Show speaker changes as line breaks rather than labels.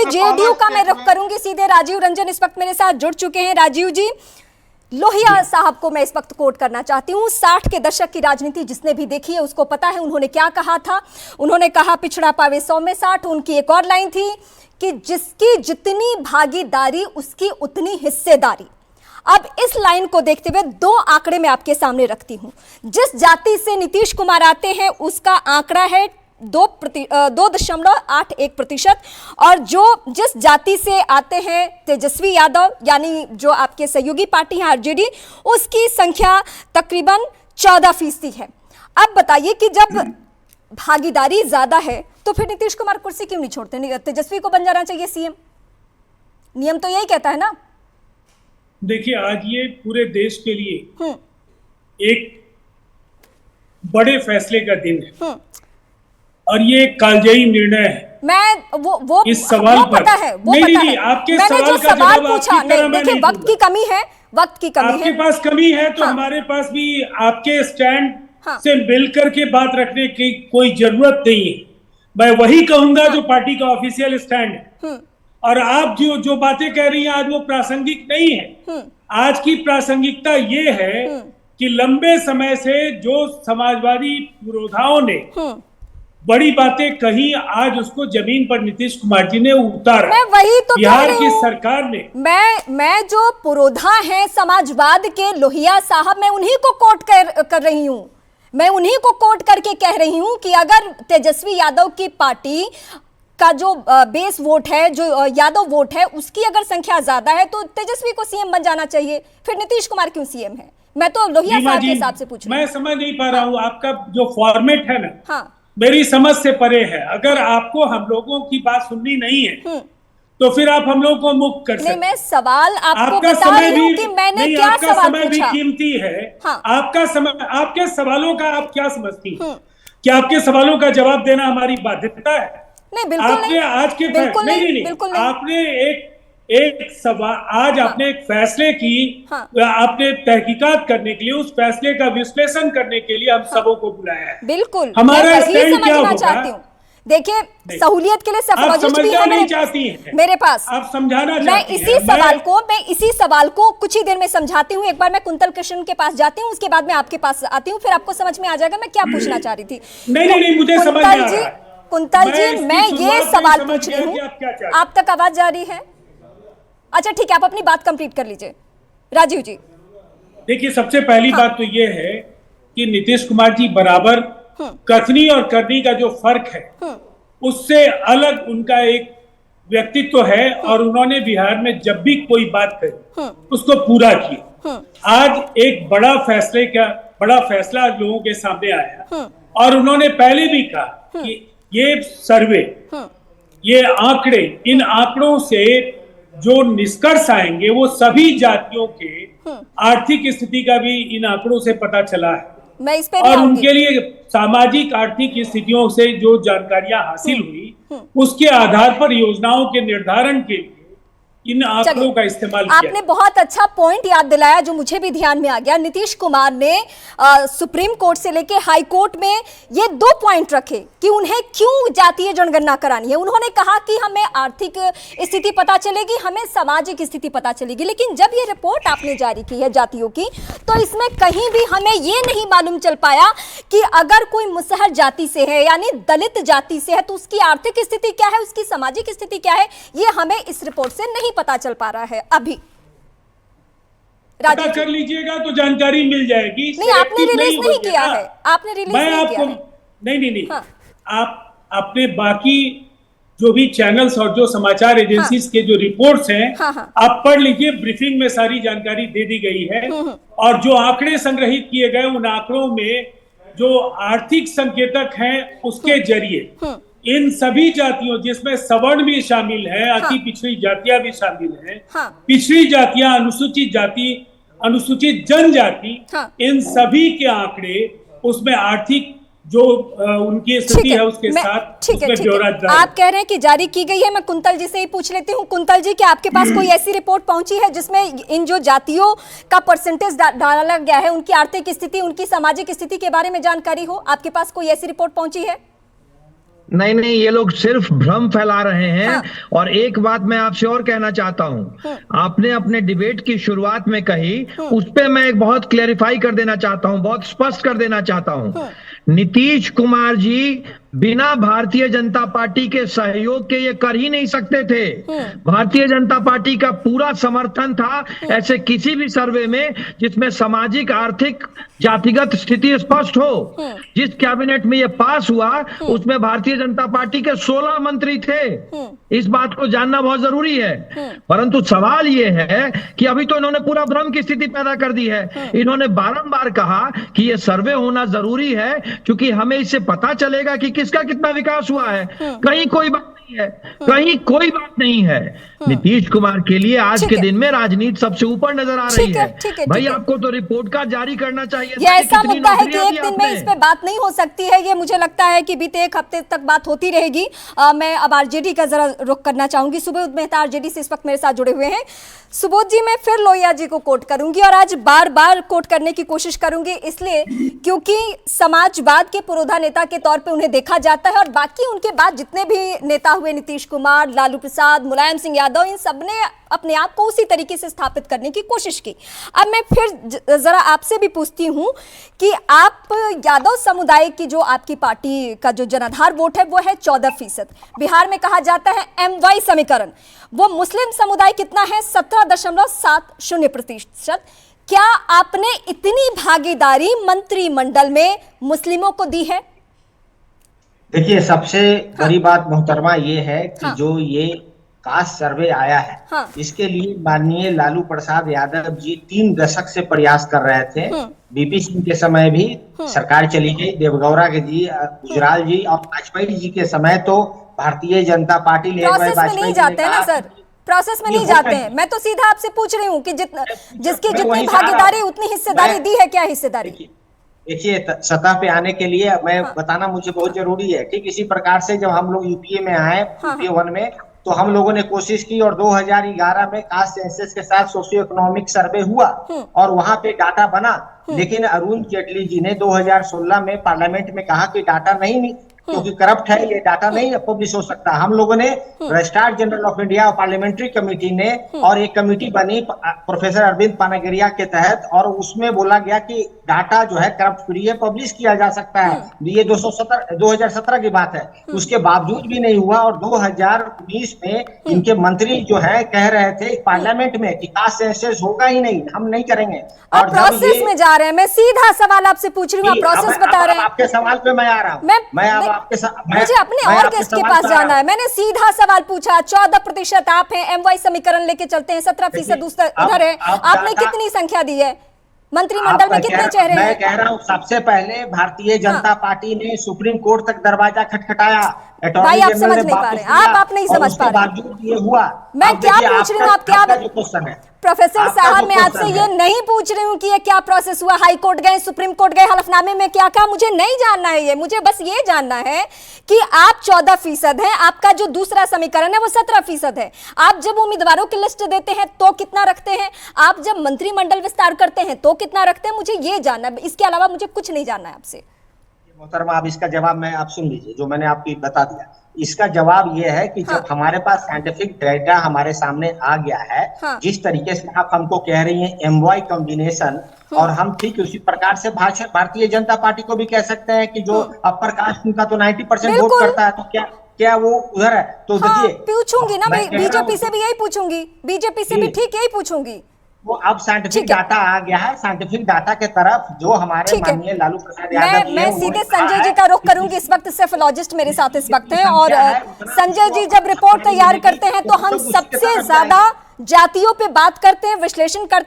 JDU का मैं रुख करूंगी सीधे। राजीव रंजन इस वक्त मेरे साथ जुड़ चुके हैं। राजीव जी, लोहिया साहब को मैं इस वक्त कोट करना चाहती हूँ। 60 के दशक की राजनीति जिसने भी देखी है उसको पता है उन्होंने क्या कहा था। उन्होंने कहा पिछड़ा पावे 100 में 60। उनकी एक और लाइन थी कि जिसकी जितनी भागीदारी उसकी उतनी हिस्सेदारी। अब इस लाइन को देखते हुए दो आंकड़े मैं आपके सामने रखती हूं। जिस जाति से नीतीश कुमार आते हैं उसका आंकड़ा है 2.81%, और जो जिस जाति से आते हैं तेजस्वी यादव यानी जो आपके सहयोगी पार्टी है आरजेडी, उसकी संख्या तकरीबन 14% है। अब बताइए कि जब भागीदारी ज्यादा है तो फिर नीतीश कुमार कुर्सी क्यों नहीं छोड़ते? तेजस्वी को बन जाना चाहिए सीएम, नियम तो यही कहता है ना।
देखिए, आज ये पूरे देश के लिए एक बड़े फैसले का दिन है और ये एक कालजयी निर्णय है।
मैं वो
इस सवाल पर
पता है, वो
नहीं,
पता
नहीं,
है।
आपके
मैंने जो सवाल पूछा, नहीं देखिए वक्त की कमी है, वक्त की कमी है।
आपके पास कमी है तो हमारे पास भी आपके स्टैंड से मिलकर के बात रखने की कोई जरूरत नहीं है। मैं वही कहूंगा जो पार्टी का ऑफिशियल स्टैंड है। और आप जो बातें कह रही हैं आज वो प्रासंगिक नहीं है। आज की प्रासंगिकता ये है कि लंबे समय से जो समाजवादी पुरोधाओं ने बड़ी बातें कही, आज उसको जमीन पर नीतीश कुमार जी ने उतारा।
मैं वही तो
बिहार की सरकार ने
मैं जो पुरोधा है समाजवाद के लोहिया साहब, मैं उन्हीं को कोट कर रही हूं। मैं उन्हीं को कोट करके कह रही हूं कि अगर तेजस्वी यादव की पार्टी का जो बेस वोट है, जो यादव वोट है, उसकी अगर संख्या ज्यादा है तो तेजस्वी को सीएम बन जाना चाहिए। फिर नीतीश कुमार क्यों सीएम है? मैं तो लोहिया साहब के हिसाब से पूछ रही हूं।
मैं समझ नहीं पा रहा हूं आपका जो फॉर्मेट है ना, मेरी समझ से परे है। अगर आपको हम लोगों की बात सुननी नहीं है तो फिर आप हम लोगों को मुक्त कर सकते हैं।
मैं सवाल आपको बता रही हूं कि मैंने क्या सवाल पूछा।
समय भी कीमती है। आपका समय, आपके सवालों का आप क्या समझती हैं? क्या आपके सवालों का जवाब देना हमारी बाध्यता है?
नहीं, बिल्कुल
आपने
नहीं।
आज के
बिल्कुल नहीं।
आपने एक सवाल आज आपने एक फैसले की आपने तहकीकात करने के लिए, उस फैसले का विश्लेषण करने के लिए हम सबों को बुलाया है।
बिल्कुल,
हमारा स्टैंड क्या होगा?
देखिए, सहूलियत के लिए सफोलॉजिस्ट भी है मेरे पास।
आप समझाना
मैं इसी सवाल को कुछ ही देर में समझाती हूँ। एक बार मैं कुंतल कृष्ण के पास जाती हूँ, उसके बाद मैं आपके पास आती हूँ, फिर आपको समझ में आ जाएगा मैं क्या पूछना चाह रही थी।
नहीं, मुझे समझ में आ रहा है।
कुंतल जी, मैं ये सवाल पूछ रही हूँ, आप तक आवाज जा रही है? अच्छा ठीक है, आप अपनी बात कंप्लीट कर लीजिए। राजीव जी,
देखिए, सबसे पहली बात तो ये है कि नीतीश कुमार जी बराबर कथनी और करनी का जो फर्क है उससे अलग उनका एक व्यक्तित्व है, और उन्होंने बिहार में जब भी कोई बात कही उसको पूरा किया। आज एक बड़ा फैसला लोगों के सामने आया, और उन्होंने पहले भी कहा कि ये सर्वे, ये आंकड़े, इन आंकड़ों से जो निष्कर्ष आएंगे वो सभी जातियों के आर्थिक स्थिति का भी इन आंकड़ों से पता चला है।
मैं इस पे
और उनके लिए सामाजिक आर्थिक स्थितियों से जो जानकारियां हासिल हुई उसके आधार पर योजनाओं के निर्धारण के लिए इन आंकड़ों का इस्तेमाल किया।
आपने बहुत अच्छा पॉइंट याद दिलाया जो मुझे भी ध्यान में आ गया। नीतीश कुमार ने सुप्रीम कोर्ट से लेके हाई कोर्ट में ये 2 पॉइंट रखे कि उन्हें क्यों जातीय जनगणना करानी है। उन्होंने कहा कि हमें आर्थिक स्थिति पता चलेगी, हमें सामाजिक स्थिति पता चलेगी, लेकिन जब ये रिपोर्ट आपने जारी की है जातियों की, तो इसमें कहीं भी हमें ये नहीं मालूम चल पाया कि अगर कोई मुसहर जाति से है यानी दलित जाति से है तो उसकी आर्थिक स्थिति क्या है, उसकी सामाजिक स्थिति क्या है, ये हमें इस रिपोर्ट से नहीं पता चल पा रहा है अभी।
पता कर लीजिएगा तो जानकारी मिल जाएगी।
नहीं, आपने रिलीज नहीं किया है, आपने रिलीज नहीं किया है।
नहीं, आप अपने बाकी जो भी चैनल्स और जो समाचार एजेंसीज के जो रिपोर्ट्स हैं आप पढ़ लीजिए। ब्रीफिंग में सारी जानकारी दे दी गई है, और जो आंकड़े संग्रहित किए गए उन आंकड़ों में जो आर्थिक संकेतक हैं उसके जरिए इन सभी जातियों, जिसमें सवर्ण भी शामिल है, अति पिछड़ी जातियां भी शामिल हैं, पिछड़ी जातियां, अनुसूचित जाति, अनुसूचित जनजाति, इन सभी के आंकड़े उसमें आर्थिक जो उनकी स्थिति है उसके साथ उसमें ब्यौरा
आप कह रहे हैं कि जारी की गई है। मैं कुंतल जी से ही पूछ लेती हूँ। कुंतल जी, क्या आपके पास कोई ऐसी रिपोर्ट पहुंची है जिसमें इन जो जातियों का परसेंटेज डाला गया है, उनकी आर्थिक स्थिति, उनकी सामाजिक स्थिति के बारे में जानकारी हो? आपके पास कोई ऐसी रिपोर्ट पहुंची है?
नहीं नहीं, ये लोग सिर्फ भ्रम फैला रहे हैं।
हाँ।
और एक बात मैं आपसे और कहना चाहता हूं, आपने अपने डिबेट की शुरुआत में कही, उस पे मैं एक बहुत क्लेरिफाई कर देना चाहता हूं, बहुत स्पष्ट कर देना चाहता हूं। नीतीश कुमार जी बिना भारतीय जनता पार्टी के सहयोग के ये कर ही नहीं सकते थे। भारतीय जनता पार्टी का पूरा समर्थन था ऐसे किसी भी सर्वे में जिसमें सामाजिक, आर्थिक, जातिगत स्थिति स्पष्ट हो। जिस कैबिनेट में ये पास हुआ उसमें भारतीय जनता पार्टी के 16 मंत्री थे। इस बात को जानना बहुत जरूरी है। परंतु सवाल ये है कि अभी तो इन्होंने पूरा भ्रम की स्थिति पैदा कर दी है। इन्होंने बारंबार कहा कि ये सर्वे होना जरूरी है क्योंकि हमें इससे पता चलेगा कि किसका कितना विकास हुआ है। कहीं कोई बात नहीं है, कहीं कोई बात नहीं है। नीतीश कुमार के लिए आज के दिन में राजनीति सबसे ऊपर नजर आ रही है। भाई आपको तो रिपोर्ट कार्ड जारी करना चाहिए।
ये ऐसा मुद्दा है कि एक दिन में इस पे बात नहीं हो सकती है। ये मुझे लगता है कि बीते एक हफ्ते तक बात होती रहेगी। मैं अब आरजेडी का जरा रुख करना चाहूंगी। सुबोध मेहता आरजेडी से इस वक्त मेरे साथ जुड़े हुए हैं। सुबोध जी, मैं फिर लोहिया जी को कोट करूंगी और आज बार बार कोट करने की कोशिश करूंगी, इसलिए क्योंकि समाजवाद के पुरोधा नेता के तौर पे उन्हें देखा जाता है और बाकी उनके बाद जितने भी नेता हुए, नीतीश कुमार, लालू प्रसाद, मुलायम सिंह यादव, इन सबने अपने आप को उसी तरीके से स्थापित करने की कोशिश की। अब मैं फिर जरा आपसे भी पूछती हूं कि आप यादव समुदाय की जो आपकी पार्टी का जो जनाधार वोट है वो है 14%। बिहार में कहा जाता है MY समीकरण, वो मुस्लिम समुदाय कितना है? 17.70%। क्या आपने इतनी भागीदारी मंत्रिमंडल में मुस्लिमों को दी है?
देखिए, सबसे बड़ी बात मोहतरमा ये है कि जो ये कास्ट सर्वे आया है, इसके लिए माननीय लालू प्रसाद यादव जी 3 दशक से प्रयास कर रहे थे। बीपी सिंह के समय भी सरकार चली गई, देवगौड़ा के जी, गुजराल जी और वाजपेयी जी के समय तो भारतीय जनता पार्टी ले
प्रोसेस में नहीं जाते हैं ना सर, प्रोसेस में नहीं जाते हैं। मैं तो सीधा आपसे पूछ रही हूँ कि जिसकी जितनी भागीदारी उतनी हिस्सेदारी दी है, क्या हिस्सेदारी?
देखिए, सतह पे आने के लिए मैं बताना मुझे बहुत जरूरी है। ठीक इसी प्रकार से जब हम लोग यूपीए में आए, यूपीए 1 में, तो हम लोगों ने कोशिश की और 2011 में कास्ट सेंसस के साथ सोशियो इकोनॉमिक सर्वे हुआ और वहां पे डाटा बना। लेकिन अरुण जेटली जी ने 2016 में पार्लियामेंट में कहा कि डाटा नहीं, क्योंकि करप्ट है, ये डाटा नहीं पब्लिश हो सकता। हम लोगों ने रजिस्ट्रार जनरल ऑफ इंडिया और पार्लियामेंट्री कमेटी ने और एक कमेटी बनी प्रोफेसर अरविंद पानागिरिया के तहत, और उसमें बोला गया कि डाटा जो है करप्ट फ्री है, पब्लिश किया जा सकता है। ये 2017 की बात है। उसके बावजूद भी नहीं हुआ और 2019 में इनके मंत्री जो है कह रहे थे पार्लियामेंट में कि कास्ट सेंसस होगा ही नहीं, हम नहीं करेंगे।
और प्रोसेस में जा रहे हैं। मैं सीधा सवाल आपसे पूछ रही हूँ, आप प्रोसेस बता रहे हैं।
आपके सवाल पे मैं आ रहा हूँ।
मुझे अपने और गेस्ट के पास जाना है। मैंने सीधा सवाल पूछा, 14% आप हैं, MY समीकरण लेके चलते हैं, 17% उधर है। आपने कितनी संख्या दी है? मंत्रिमंडल में कितने चेहरे हैं?
मैं कह रहा हूँ, सबसे पहले भारतीय जनता पार्टी ने सुप्रीम कोर्ट तक दरवाजा खटखटाया।
भाई आप समझ नहीं पा रहे, आप नहीं समझ पा रहे।
ये हुआ।
मैं क्या पूछ रही हूँ, आप क्या
क्वेश्चन है
प्रोफेसर साहब? मैं आपसे ये नहीं पूछ रही हूँ कि ये क्या प्रोसेस हुआ, हाई कोर्ट गए, सुप्रीम कोर्ट गए, हलफनामे में क्या कहा, मुझे नहीं जानना है ये। मुझे बस ये जानना है कि आप 14% हैं, आपका जो दूसरा समीकरण है वो 17% है। आप जब उम्मीदवारों की लिस्ट देते हैं तो कितना रखते हैं? आप जब मंत्रिमंडल विस्तार करते हैं तो कितना रखते हैं? मुझे ये जानना है, इसके अलावा मुझे कुछ नहीं जानना है आपसे।
मोहतरमा, आप इसका जवाब मैं आप सुन लीजिए, जो मैंने आपको बता दिया। इसका जवाब ये है कि जब हमारे पास साइंटिफिक डेटा हमारे सामने आ गया है, जिस तरीके से आप हमको कह रही हैं MY कॉम्बिनेशन, और हम ठीक उसी प्रकार से भारतीय जनता पार्टी को भी कह सकते हैं कि जो अपर कास्ट उनका तो 90% वोट करता है, तो क्या वो उधर है? तो देखिए,
पूछूंगी ना, बीजेपी से भी यही पूछूंगी, बीजेपी से भी ठीक यही पूछूंगी।
वो अब साइंटिफिक डाटा आ गया है, साइंटिफिक डाटा के तरफ जो हमारे माननीय लालू प्रसाद यादव जी,
मैं सीधे संजय जी का रुख करूंगी। इस वक्त सेफोलॉजिस्ट मेरे साथ इस वक्त हैं और संजय जी जब रिपोर्ट तैयार करते हैं तो हम सबसे ज्यादा जातियों पे बात करते हैं, विश्लेषण करते हैं।